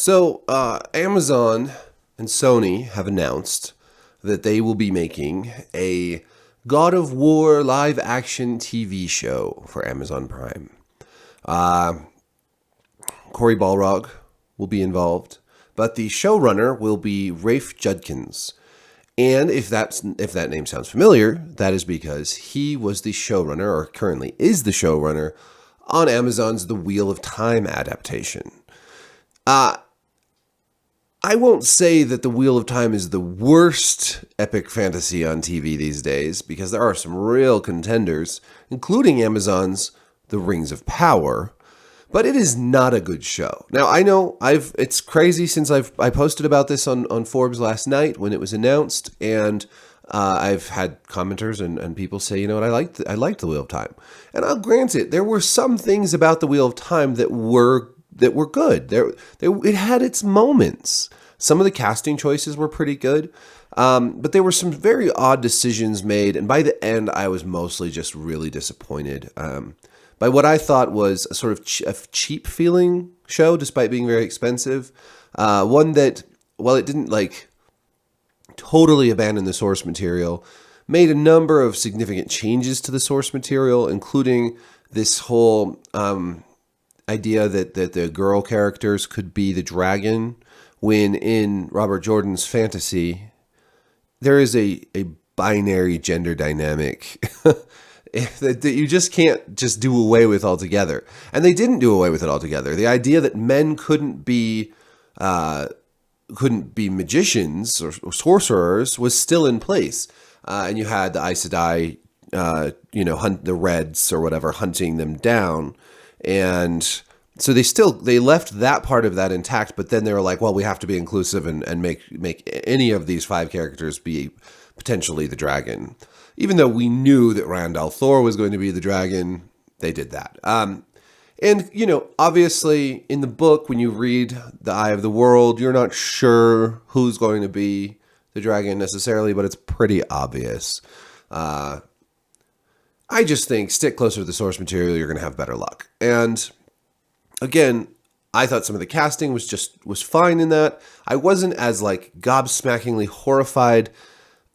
So, Amazon and Sony have announced that they will be making a God of War live action TV show for Amazon Prime. Cory Balrog will be involved, but the showrunner will be Rafe Judkins. And if that name sounds familiar, that is because he was the showrunner, or currently is the showrunner, on Amazon's The Wheel of Time adaptation. I won't say that The Wheel of Time is the worst epic fantasy on TV these days, because there are some real contenders, including Amazon's The Rings of Power, but it is not a good show. Now, I know it's crazy since I posted about this on Forbes last night when it was announced, and I've had commenters and people say, you know what, I liked The Wheel of Time. And I'll grant it, there were some things about The Wheel of Time that were good. It had its moments. Some of the casting choices were pretty good, but there were some very odd decisions made, and by the end, I was mostly just really disappointed by what I thought was a sort of a cheap-feeling show, despite being very expensive. One that, while it didn't totally abandon the source material, made a number of significant changes to the source material, including this whole idea that the girl characters could be the dragon, when in Robert Jordan's fantasy, there is a binary gender dynamic that you just can't just do away with altogether. And they didn't do away with it altogether. The idea that men couldn't be magicians or sorcerers was still in place. And you had the Aes Sedai, hunt the Reds or whatever, hunting them down. And so they left that part of that intact, but then they were like, well, we have to be inclusive and make any of these 5 characters be potentially the dragon. Even though we knew that Rand al'Thor was going to be the dragon, they did that. And, obviously in the book, when you read The Eye of the World, you're not sure who's going to be the dragon necessarily, but it's pretty obvious. I just think stick closer to the source material, you're going to have better luck. And again, I thought some of the casting was fine in that. I wasn't as gobsmackingly horrified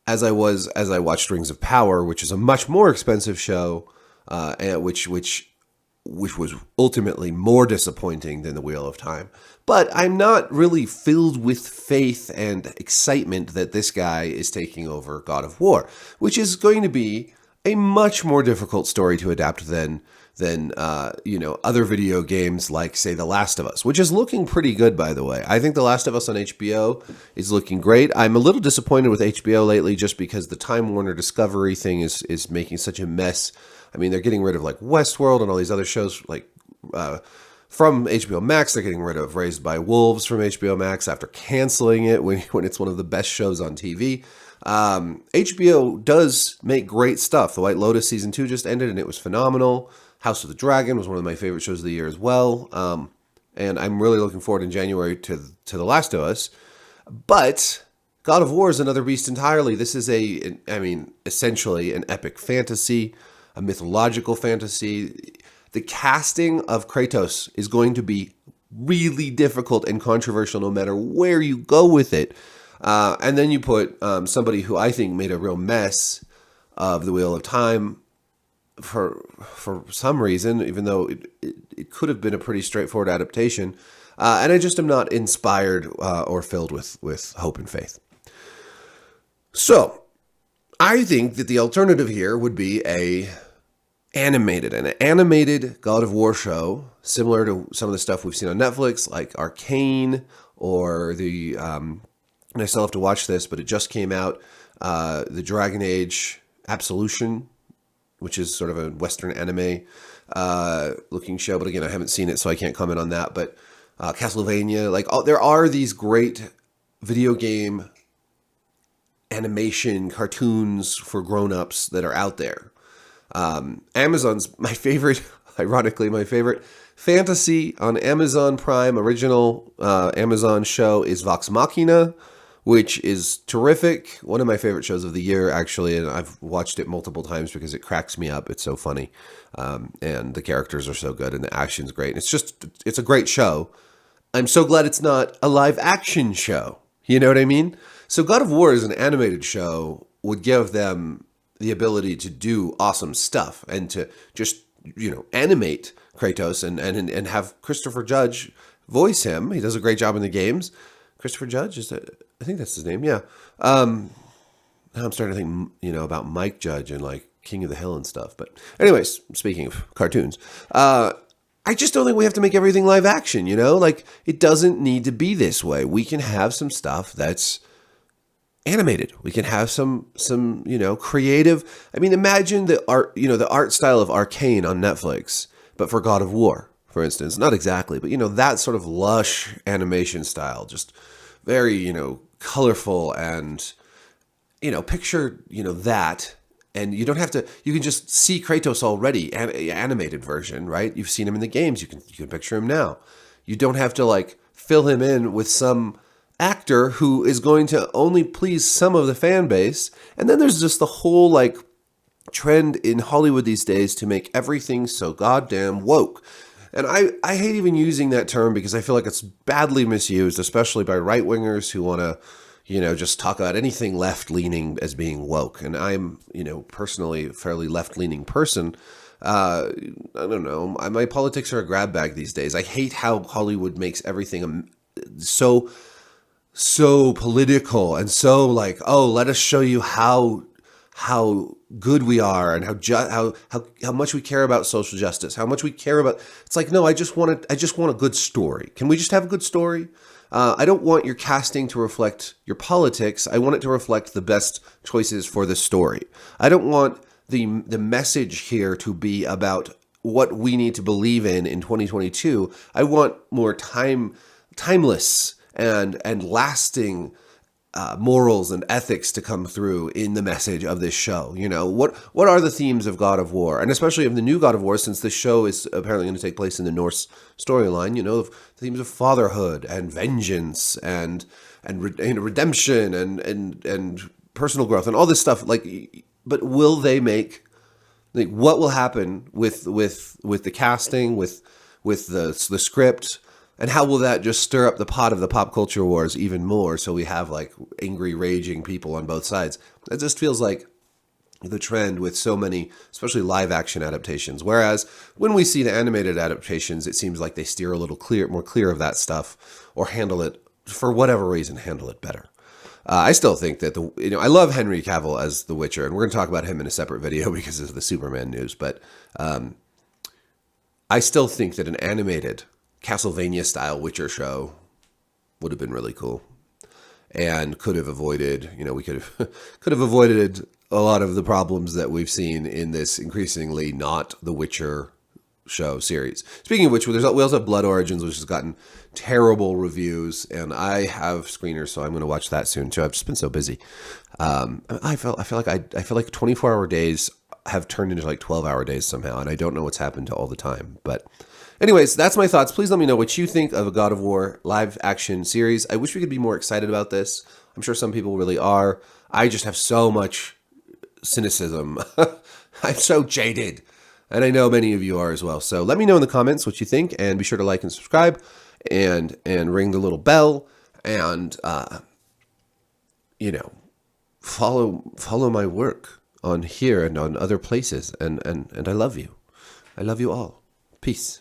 as I watched Rings of Power, which is a much more expensive show, and which was ultimately more disappointing than The Wheel of Time. But I'm not really filled with faith and excitement that this guy is taking over God of War, which is going to be a much more difficult story to adapt than other video games like, say, The Last of Us, which is looking pretty good, by the way. I think The Last of Us on HBO is looking great. I'm a little disappointed with HBO lately just because the Time Warner Discovery thing is making such a mess. I mean, they're getting rid of Westworld and all these other shows from HBO Max. They're getting rid of Raised by Wolves from HBO Max after canceling it when it's one of the best shows on TV. HBO does make great stuff. The White Lotus season 2 just ended and it was phenomenal. House of the Dragon was one of my favorite shows of the year as well. And I'm really looking forward in January to The Last of Us. But God of War is another beast entirely. This is essentially an epic fantasy, a mythological fantasy. The casting of Kratos is going to be really difficult and controversial no matter where you go with it. And then you put somebody who I think made a real mess of The Wheel of Time for some reason, even though it could have been a pretty straightforward adaptation. And I just am not inspired or filled with hope and faith. So I think that the alternative here would be an animated God of War show, similar to some of the stuff we've seen on Netflix, like Arcane, or and I still have to watch this, but it just came out, the Dragon Age Absolution, which is sort of a Western anime looking show. But again, I haven't seen it, so I can't comment on that. But Castlevania, there are these great video game animation cartoons for grown-ups that are out there. Amazon's my favorite fantasy on Amazon Prime original Amazon show is Vox Machina, which is terrific. One of my favorite shows of the year, actually, and I've watched it multiple times because it cracks me up. It's so funny, and the characters are so good, and the action's great. It's a great show. I'm so glad it's not a live action show. You know what I mean? So God of War as an animated show would give them the ability to do awesome stuff and to just, animate Kratos and have Christopher Judge voice him. He does a great job in the games. Christopher Judge, I think that's his name. Yeah. Now I'm starting to think, about Mike Judge and like King of the Hill and stuff. But anyways, speaking of cartoons, I just don't think we have to make everything live action, Like, it doesn't need to be this way. We can have some stuff that's animated. We can have some creative. I mean, imagine the art, the art style of Arcane on Netflix, but for God of War, for instance. Not exactly, but, that sort of lush animation style, just very, colorful and, picture, that. And you don't have to, you can just see Kratos already, animated version, right? You've seen him in the games. You can picture him now. You don't have to like fill him in with some actor who is going to only please some of the fan base. And then there's just the whole like trend in Hollywood these days to make everything so goddamn woke. And I hate even using that term because I feel like it's badly misused, especially by right-wingers who want to, just talk about anything left-leaning as being woke. And I'm, personally a fairly left-leaning person. I don't know. My politics are a grab bag these days. I hate how Hollywood makes everything so political and so like, oh, let us show you how good we are and how much we care about social justice, how much we care about. It's like, no, I just want a good story. Can we just have a good story? I don't want your casting to reflect your politics. I want it to reflect the best choices for the story. I don't want the message here to be about what we need to believe in 2022. I want more timeless and lasting morals and ethics to come through in the message of this show. What are the themes of God of War, and especially of the new God of War, since this show is apparently going to take place in the Norse storyline. The themes of fatherhood and vengeance and redemption and personal growth and all this stuff. Like, but will they make what will happen with the casting, with the script? And how will that just stir up the pot of the pop culture wars even more? So we have like angry, raging people on both sides. It just feels like the trend with so many, especially live action adaptations. Whereas when we see the animated adaptations, it seems like they steer a little more clear of that stuff, or handle it, for whatever reason, handle it better. I still think that I love Henry Cavill as The Witcher, and we're going to talk about him in a separate video because of the Superman news. But I still think that an animated Castlevania-style Witcher show would have been really cool, and could have avoided, we could have avoided a lot of the problems that we've seen in this increasingly not The Witcher show series. Speaking of which, we also have Blood Origins, which has gotten terrible reviews, and I have screeners, so I'm going to watch that soon too. I've just been so busy. I feel like 24-hour days have turned into like 12-hour days somehow, and I don't know what's happened to all the time, but. Anyways, that's my thoughts. Please let me know what you think of a God of War live action series. I wish we could be more excited about this. I'm sure some people really are. I just have so much cynicism. I'm so jaded. And I know many of you are as well. So let me know in the comments what you think, and be sure to like and subscribe and ring the little bell and follow my work on here and on other places. And I love you. I love you all. Peace.